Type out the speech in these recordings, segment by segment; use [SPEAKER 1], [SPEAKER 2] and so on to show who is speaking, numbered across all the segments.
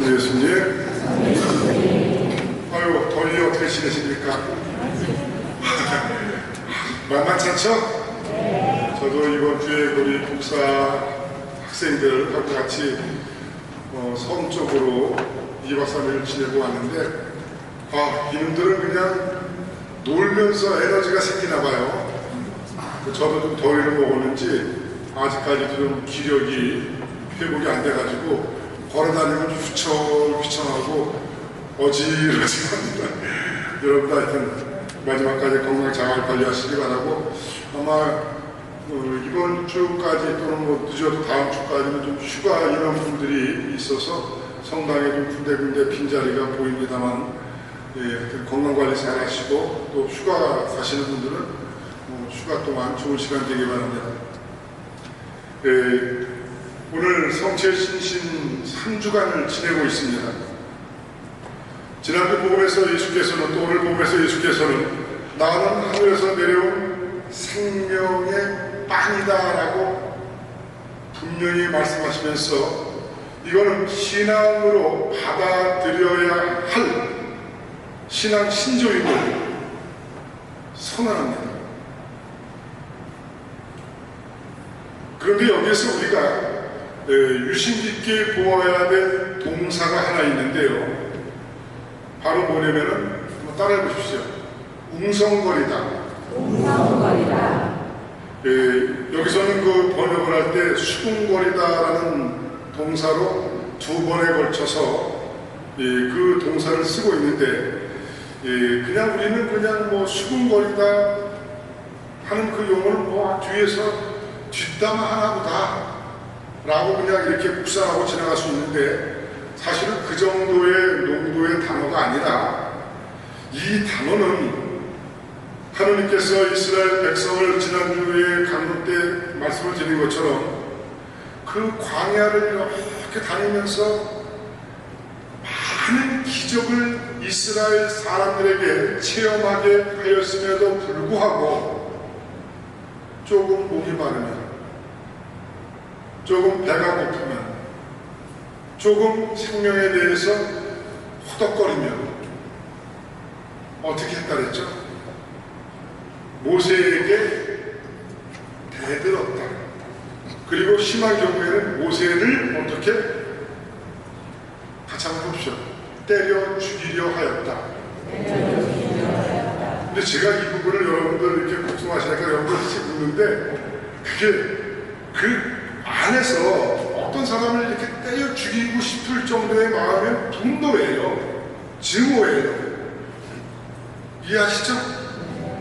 [SPEAKER 1] 성도 예수님. 아유, 더위 어떻게 지내십니까? 만만찮죠? 저도 이번 주에 우리 국사 학생들하고 같이 섬 쪽으로 2박 3일 지내고 왔는데, 이놈들은 그냥 놀면서 에너지가 생기나 봐요. 저도 좀 더위를 먹었는지 아직까지도 좀 기력이 회복이 안 돼가지고 걸어다니면 휘청휘청하고 어지러집니다. 여러분도 하여튼 마지막까지 건강 잘 관리하시기 바라고, 아마 이번 주까지 또는 뭐 늦어도 다음 주까지는 좀 휴가 인원분들이 있어서 성당에 좀 군데군데 빈자리가 보입니다만, 건강관리 잘 하시고 또 휴가 가시는 분들은 휴가 동안 좋은 시간 되기 바랍니다. 오늘 성체신신 3주간을 지내고 있습니다. 지난주 복음에서 예수께서는, 또 오늘 복음에서 예수께서는 나는 하늘에서 내려온 생명의 빵이다 라고 분명히 말씀하시면서 이거는 신앙으로 받아들여야 할 신앙 신조임을 선언합니다. 그런데 여기에서 우리가 유심 깊게 보아야 될 동사가 하나 있는데요. 바로 뭐냐면은 따라해 보십시오. 웅성거리다. 웅성거리다. 여기서는 그 번역을 할 때 수군거리다라는 동사로 2번에 걸쳐서 그 동사를 쓰고 있는데, 그냥 우리는 그냥 뭐 수군거리다 하는 그 용어를 뒤에서 뒷담화 하나보다 라고 그냥 이렇게 묵상하고 지나갈 수 있는데, 사실은 그 정도의 농도의 단어가 아니라, 이 단어는 하느님께서 이스라엘 백성을 지난주에 강론 때 말씀을 드린 것처럼 그 광야를 이렇게 다니면서 많은 기적을 이스라엘 사람들에게 체험하게 하였음에도 불구하고 조금 목이 마르면, 조금 배가 고프면, 조금 생명에 대해서 호덕거리면 어떻게 했다 그랬죠? 모세에게 대들었다. 그리고 심한 경우에는 모세를 어떻게, 같이 한번 봅시다. 때려 죽이려 하였다. 근데 제가 이 부분을 여러분들 이렇게 걱정하시니까 여러분들 혹시 묻는데, 그게 그 안에서 어떤 사람을 이렇게 때려 죽이고 싶을 정도의 마음은 분노예요. 증오예요. 이해하시죠?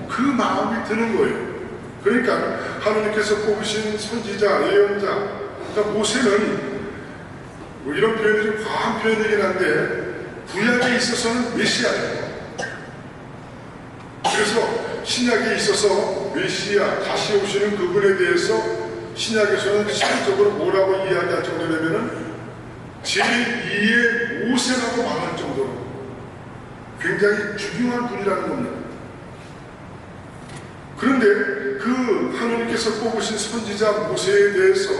[SPEAKER 1] 그 마음이 드는 거예요. 그러니까 하나님께서 뽑으신 선지자, 예언자, 그러니까 모세는 뭐 이런 표현이 좀 과한 표현이긴 한데 구약에 있어서는 메시아예요. 그래서 신약에 있어서 메시아, 다시 오시는 그분에 대해서 신약에서는 실질적으로 뭐라고 이야기할 정도냐면은 제2의 모세라고 말할 정도로 굉장히 중요한 분이라는 겁니다. 그런데 그 하나님께서 뽑으신 선지자 모세에 대해서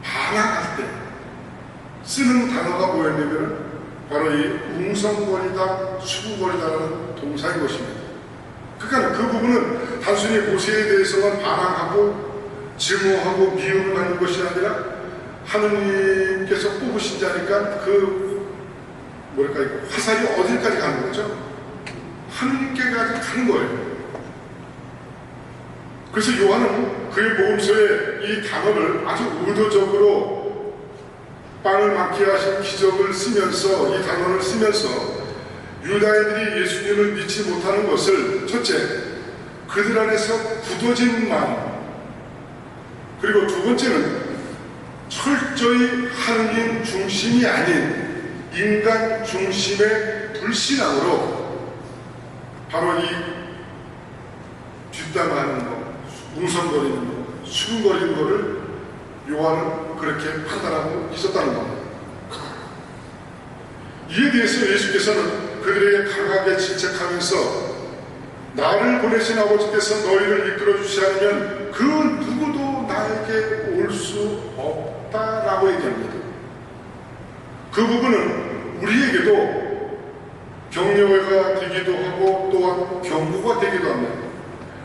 [SPEAKER 1] 반항할 때 쓰는 단어가 뭐였냐면 바로 이 웅성거리다, 수군거리다라는 동사인 것입니다. 그러니까 그 부분은 단순히 모세에 대해서만 반항하고 증오하고 미움을 하는 것이 아니라 하느님께서 뽑으신 자니까 그 화살이 어디까지 가는 거죠? 하느님께까지 가는 거예요. 그래서 요한은 그의 복음서에 이 단어를 아주 의도적으로 빵을 많게 하신 기적을 쓰면서, 이 단어를 쓰면서 유다인들이 예수님을 믿지 못하는 것을, 첫째, 그들 안에서 굳어진 마음, 그리고 두 번째는 철저히 하느님 중심이 아닌 인간 중심의 불신앙으로 바로 이 뒷담화하는 것, 웅성거리는 것, 수군거리는 것을 요한은 그렇게 판단하고 있었다는 겁니다. 이에 대해서 예수께서는 그들에게 강하게 질책하면서 나를 보내신 아버지께서 너희를 이끌어 주시 않으면 그 누구도 나에게 올 수 없다라고 얘기합니다. 그 부분은 우리에게도 격려가 되기도 하고 또한 경고가 되기도 합니다.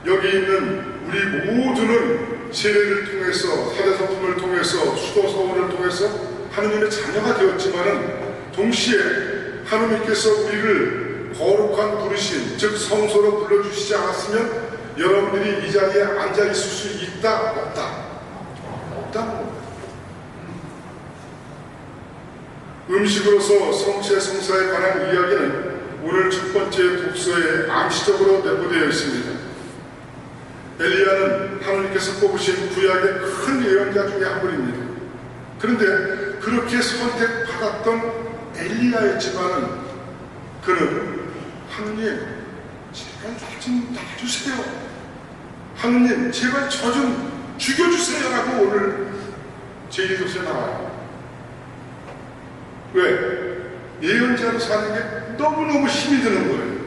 [SPEAKER 1] 여기 있는 우리 모두는 세례를 통해서, 사대성품을 통해서, 수도서원을 통해서 하느님의 자녀가 되었지만은 동시에 하느님께서 우리를 거룩한 부르심, 즉 성소로 불러주시지 않았으면 여러분들이 이 자리에 앉아 있을 수 있다, 없다? 없다는 겁니다. 음식으로서 성체 성사에 관한 이야기는 오늘 첫 번째 독서에 암시적으로 내포되어 있습니다. 엘리야는 하나님께서 뽑으신 구약의 큰 예언자 중에 한 분입니다. 그런데 그렇게 선택받았던 엘리야였지만은 그는 하느님 제발 좀 놔주세요, 하느님 제발 저 좀 죽여주세요 라고 오늘 제2독서에 나와요. 왜? 예언자로 사는 게 너무너무 힘이 드는 거예요.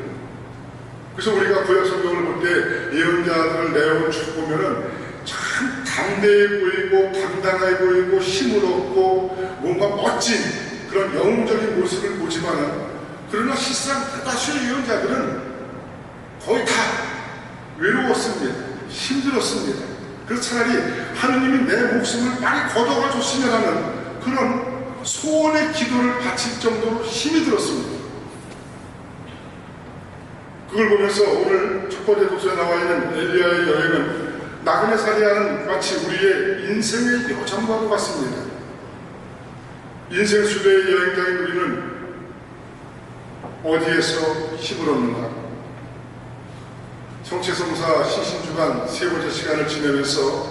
[SPEAKER 1] 그래서 우리가 구약 성경을 볼 때 예언자들을 내용을 쭉 보면은 참 담대해 보이고 당당해 보이고 힘을 얻고 뭔가 멋진 그런 영웅적인 모습을 보지만은, 그러나 실상 대다수의 예언자들은 거의 다 외로웠습니다. 힘들었습니다. 그래서 차라리 하느님이 내 목숨을 빨리 걷어가 줬으면 하는 그런 소원의 기도를 바칠 정도로 힘이 들었습니다. 그걸 보면서 오늘 첫 번째 독서에 나와 있는 엘리야의 여행은 나그네 살이하는 마치 우리의 인생의 여정과도 같습니다. 인생 수레의 여행자인 우리는 어디에서 힘을 얻는가? 성체성사 신신주간 세 번째 시간을 지내면서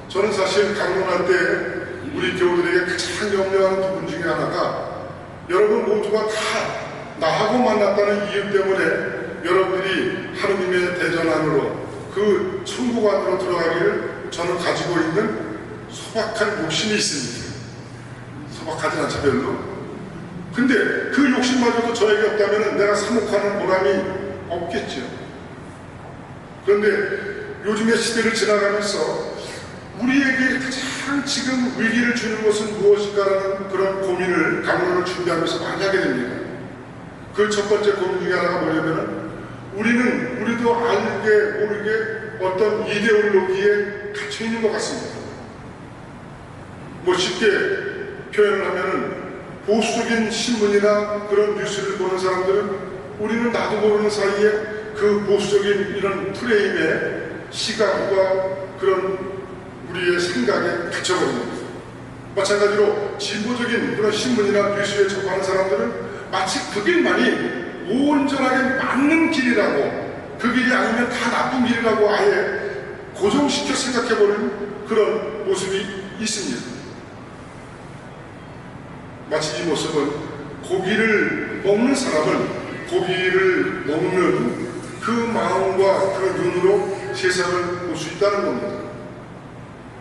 [SPEAKER 1] 저는 사실 강론할 때 우리 교우들에게 가장 염려하는 부분 중에 하나가, 여러분 모두가 다 나하고 만났다는 이유 때문에 여러분들이 하느님의 대전 안으로, 그 천국 안으로 들어가기를 저는 가지고 있는 소박한 욕심이 있습니다. 소박하진 않죠, 별로. 근데 그 욕심마저도 저에게 없다면 내가 사목하는 보람이 없겠죠. 그런데 요즘의 시대를 지나가면서 우리에게 가장 지금 위기를 주는 것은 무엇일까라는 그런 고민을, 강론을 준비하면서 많이 하게 됩니다. 그 첫 번째 고민 중에 하나가 뭐냐면은, 우리도 알게 모르게 어떤 이데올로기에 갇혀 있는 것 같습니다. 뭐 쉽게 표현을 하면은, 보수적인 신문이나 그런 뉴스를 보는 사람들은 우리는 나도 모르는 사이에 그 보수적인 이런 프레임의 시각과 그런 우리의 생각에 갇혀버립니다. 마찬가지로 진보적인 그런 신문이나 뉴스에 접하는 사람들은 마치 그 길만이 온전하게 맞는 길이라고, 그 길이 아니면 다 나쁜 길이라고 아예 고정시켜 생각해버리는 그런 모습이 있습니다. 마치 이 모습은 고기를 먹는 사람은 고기를 먹는 그 마음과 그 눈으로 세상을 볼 수 있다는 겁니다.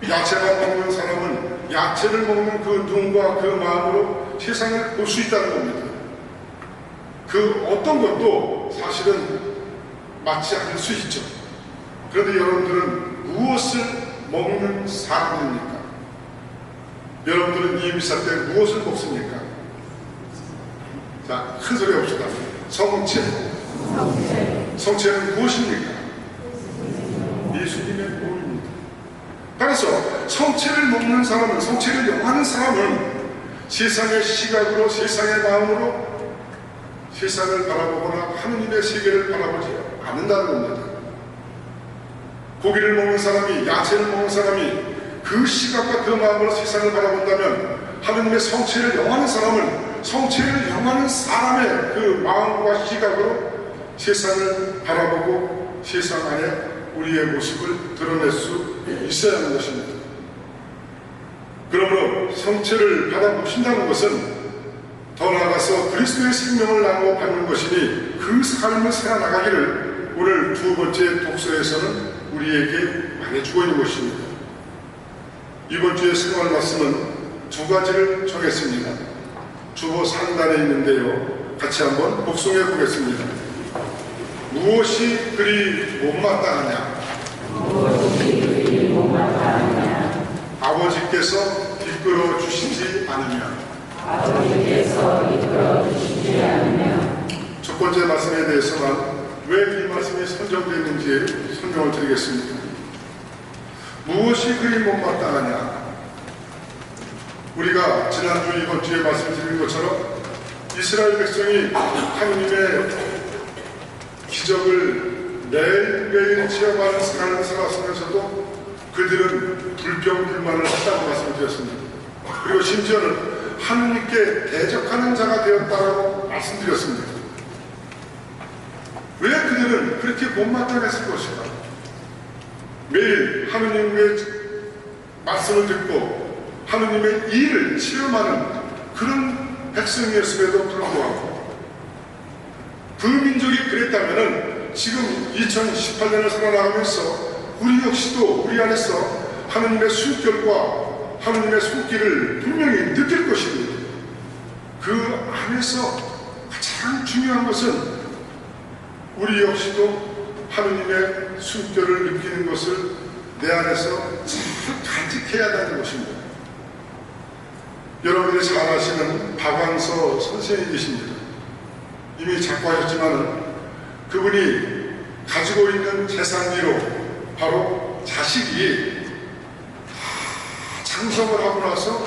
[SPEAKER 1] 야채만 먹는 사람은 야채를 먹는 그 눈과 그 마음으로 세상을 볼 수 있다는 겁니다. 그 어떤 것도 사실은 맞지 않을 수 있죠. 그런데 여러분들은 무엇을 먹는 사람입니까? 여러분들은 이 미사 때 무엇을 먹습니까? 자, 큰 소리 합시다. 성체. 성체는 무엇입니까? 예수님의 몸입니다. 따라서 성체를 먹는 사람은, 성체를 영하는 사람은 세상의 시각으로, 세상의 마음으로 세상을 바라보거나 하느님의 세계를 바라보지 않는다는 겁니다. 고기를 먹는 사람이, 야채를 먹는 사람이 그 시각과 그 마음으로 세상을 바라본다면, 하느님의 성체를 영하는 사람은 성체를 영하는 사람의 그 마음과 시각으로 세상을 바라보고 세상 안에 우리의 모습을 드러낼 수 있어야 하는 것입니다. 그러므로 성체를 받아보신다는 것은 더 나아가서 그리스도의 생명을 나누어 받는 것이니, 그 삶을 살아나가기를 오늘 두 번째 독서에서는 우리에게 말해주고 있는 것입니다. 이번 주의 생활 말씀은 두 가지를 정했습니다. 주보 상단에 있는데요, 같이 한번 복송해 보겠습니다. 무엇이 그리 못마땅하냐? 아버지께서 이끌어 주시지 않으면.
[SPEAKER 2] 아버지께서 이끌어 주시지 않으며.
[SPEAKER 1] 첫 번째 말씀에 대해서만 왜 이 말씀이 선정되었는지 설명을 드리겠습니다. 무엇이 그리 못마땅하냐? 우리가 지난주 이번 주에 말씀드린 것처럼 이스라엘 백성이 하느님의 기적을 매일매일 체험하는 삶을 살았으면서도 그들은 불평불만을 했다고 말씀드렸습니다. 그리고 심지어는 하느님께 대적하는 자가 되었다고 말씀드렸습니다. 왜 그들은 그렇게 못마땅했을 것인가? 매일 하느님의 말씀을 듣고 하느님의 일을 체험하는 그런 백성이었음에도 불구하고 그 민족이 그랬다면 지금 2018년을 살아나가면서 우리 역시도 우리 안에서 하느님의 숨결과 하느님의 손길을 분명히 느낄 것입니다. 그 안에서 가장 중요한 것은 우리 역시도 하느님의 숨결을 느끼는 것을 내 안에서 잘 간직해야 한다는 것입니다. 여러분들이 잘 아시는 박완서 선생님이 계십니다. 이미 작고하셨지만 그분이 가지고 있는 재산위로 바로 자식이 장성을 하고 나서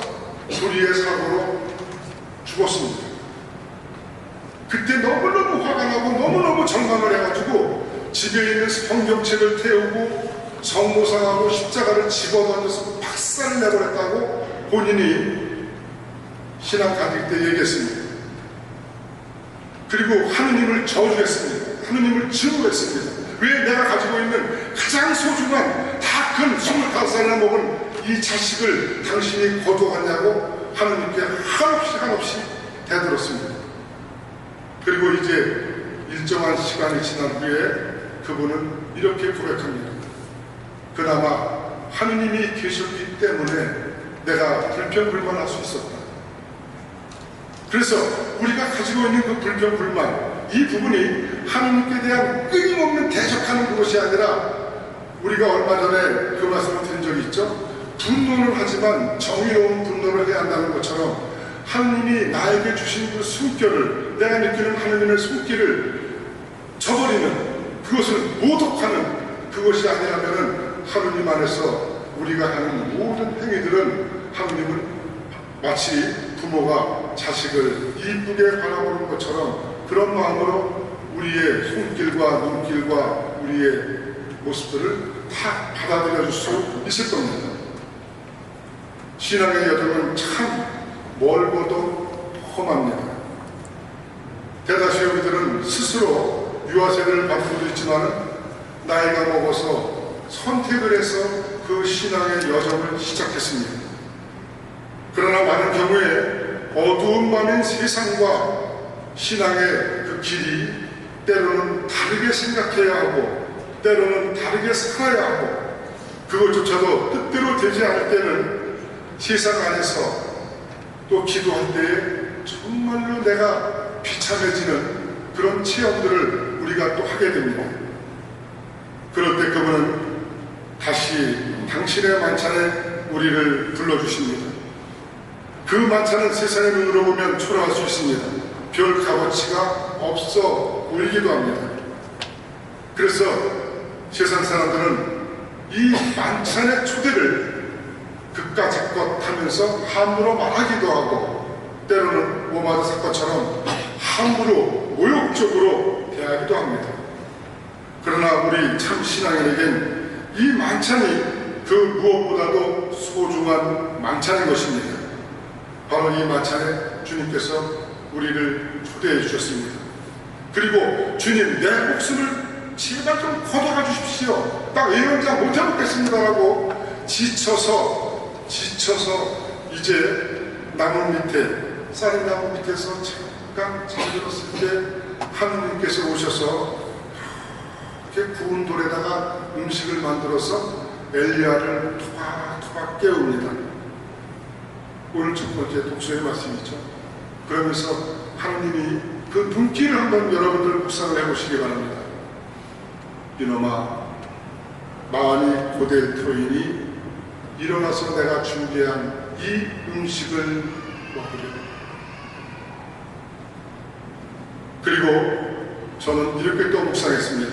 [SPEAKER 1] 불의의 사고로 죽었습니다. 그때 너무너무 화가 나고 너무너무 절망을 해가지고 집에 있는 성경책을 태우고 성모상하고 십자가를 집어던져서 박살을 내버렸다고 본인이 신앙 간증 때 얘기했습니다. 그리고 하느님을 저주했습니다. 하느님을 증오했습니다. 왜 내가 가지고 있는 가장 소중한 다 큰 25살을 먹은 이 자식을 당신이 거두었냐고 하느님께 한없이 대들었습니다. 그리고 이제 일정한 시간이 지난 후에 그분은 이렇게 고백합니다. 그나마 하느님이 계셨기 때문에 내가 불평불만할 수 있었다. 그래서 우리가 가지고 있는 그 불평불만, 이 부분이 하느님께 대한 끊임없는 대적하는 그것이 아니라 우리가 얼마 전에 그 말씀을 드린 적이 있죠. 분노는 하지만 정의로운 분노를 해야 한다는 것처럼 하느님이 나에게 주신 그 숨결을, 내가 느끼는 하느님의 숨길을 저버리는, 그것을 모독하는 그것이 아니라면 하느님 안에서 우리가 하는 모든 행위들은 하느님은 마치 부모가 자식을 이쁘게 바라보는 것처럼 그런 마음으로 우리의 손길과 눈길과 우리의 모습들을 다 받아들여 줄 수 있을 겁니다. 신앙의 여정은 참 멀고도 험합니다. 대다수의 우리들은 스스로 유아세례를 받은 것도 있지만 나이가 먹어서 선택을 해서 그 신앙의 여정을 시작했습니다. 그러나 많은 경우에 어두운 밤인 세상과 신앙의 그 길이 때로는 다르게 생각해야 하고 때로는 다르게 살아야 하고 그것조차도 뜻대로 되지 않을 때는 세상 안에서 또 기도할 때에 정말로 내가 비참해지는 그런 체험들을 우리가 또 하게 됩니다. 그럴 때 그분은 다시 당신의 만찬에 우리를 불러주십니다. 그 만찬은 세상의 눈으로 보면 초라할 수 있습니다. 별 값어치가 없어 보이기도 합니다. 그래서 세상 사람들은 이 만찬의 초대를 그까짓것 하면서 함부로 말하기도 하고 때로는 모마드 사건처럼 함부로 모욕적으로 대하기도 합니다. 그러나 우리 참 신앙인에겐 이 만찬이 그 무엇보다도 소중한 만찬인 것입니다. 바로 이 만찬에 주님께서 우리를 초대해 주셨습니다. 그리고 주님, 내 목숨을 제발 좀 걷어가 주십시오. 딱 예언자 못해먹겠습니다라고 지쳐서 이제 나무 밑에, 쌀인 나무 밑에서 잠깐 잠들었을 때 하느님께서 오셔서 이렇게 구운 돌에다가 음식을 만들어서 엘리야를 토박토박 깨웁니다. 오늘 첫 번째 독서의 말씀이죠. 그러면서 하느님이 그 눈길을 한번 여러분들 묵상을 해보시기 바랍니다. 이놈아, 마음이 고될 터이니 일어나서 내가 준비한 이 음식을 먹으려. 그리고 저는 이렇게 또 묵상했습니다.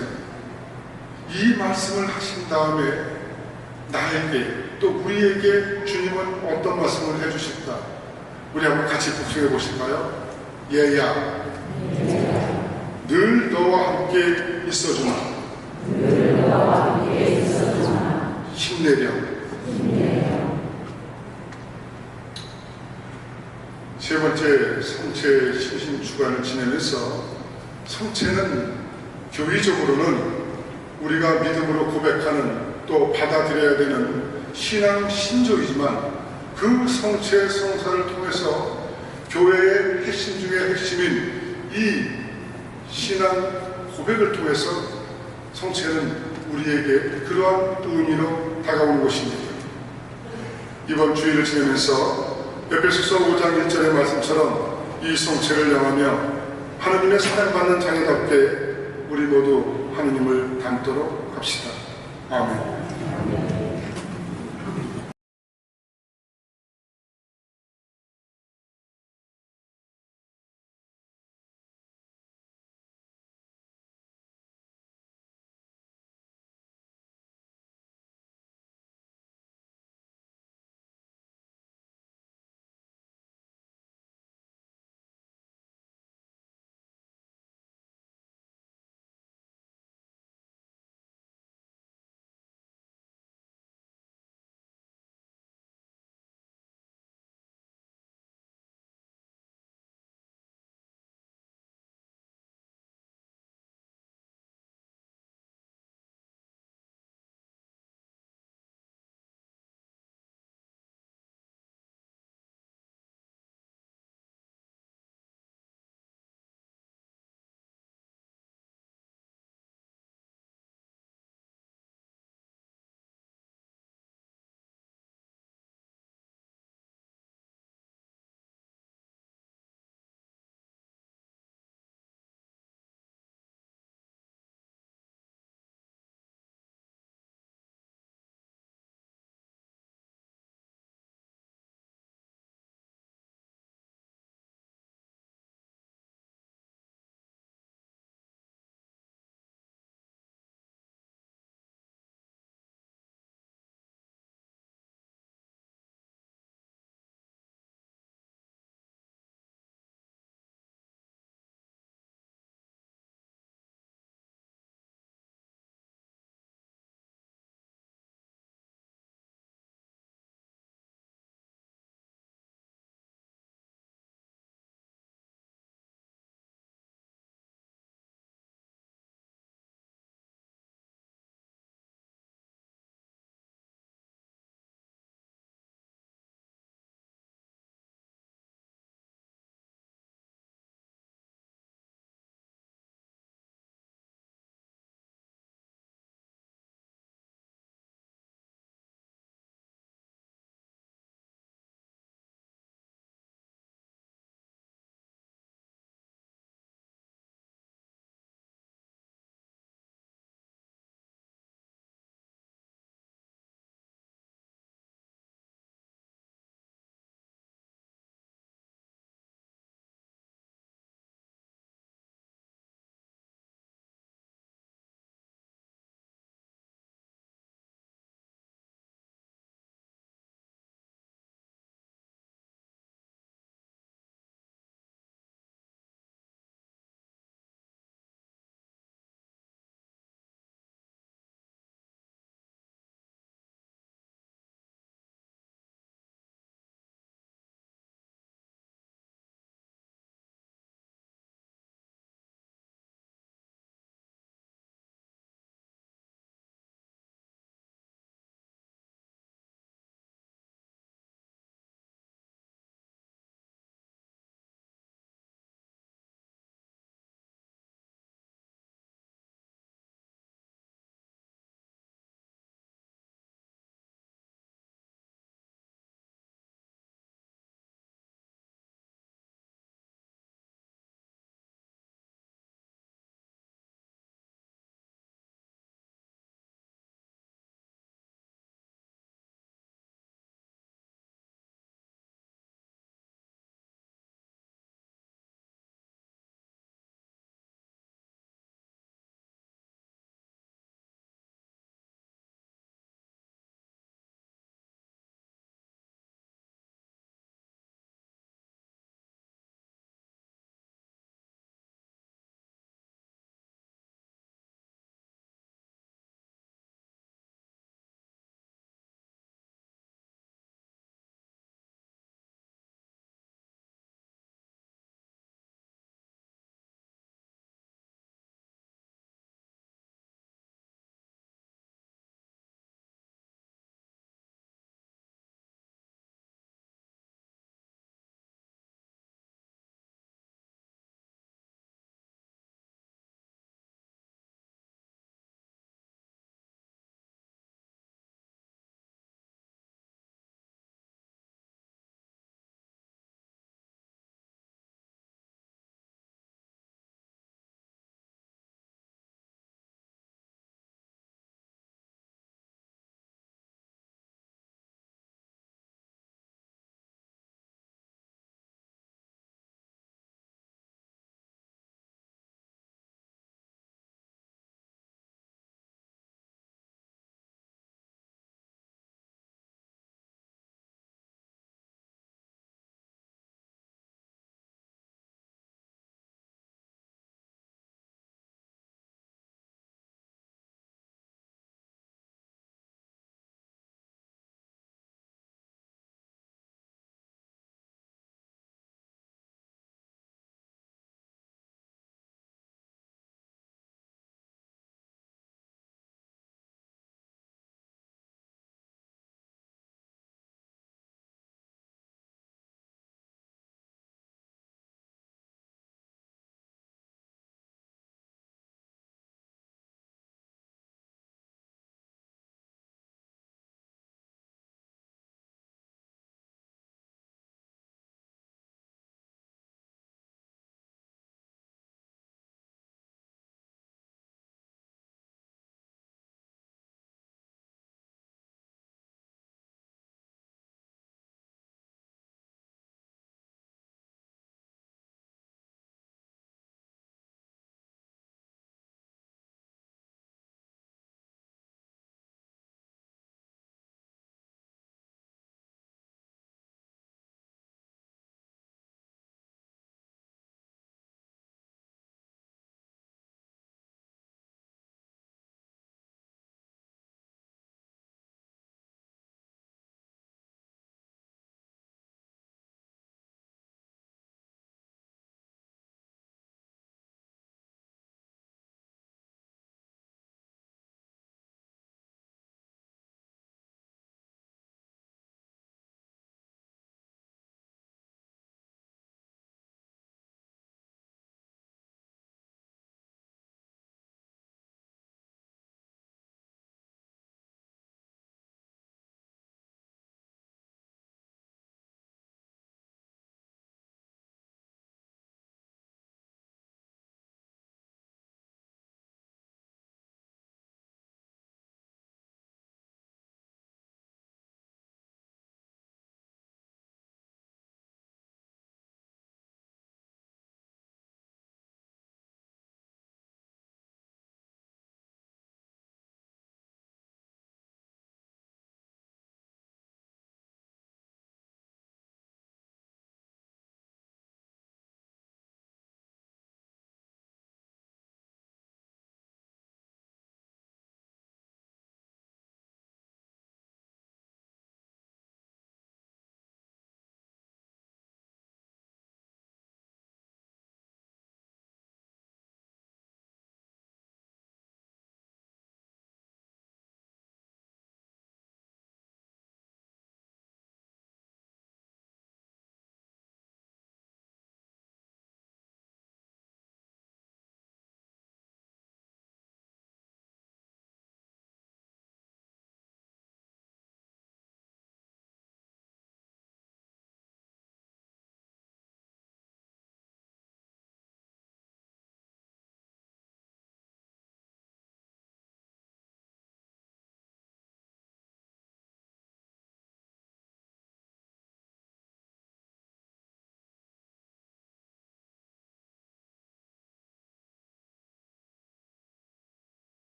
[SPEAKER 1] 이 말씀을 하신 다음에 나에게 또 우리에게 주님은 어떤 말씀을 해주실까? 우리 한번 같이 복습해 보실까요? 얘야, 늘 너와 함께 있어주마. 힘내렴. 세 번째 성체 신심 주간을 지내면서 성체는 교리적으로는 우리가 믿음으로 고백하는 또 받아들여야 되는 신앙 신조이지만 그 성체 성사를 통해서 교회의 핵심 중의 핵심인 이 신앙 고백을 통해서 성체는 우리에게 그러한 의미로 다가오는 것입니다. 이번 주일을 지내면서 에베소서 5장 1절의 말씀처럼 이 성체를 향하며 하느님의 사랑받는 자녀답게 우리 모두 하느님을 닮도록 합시다. 아멘.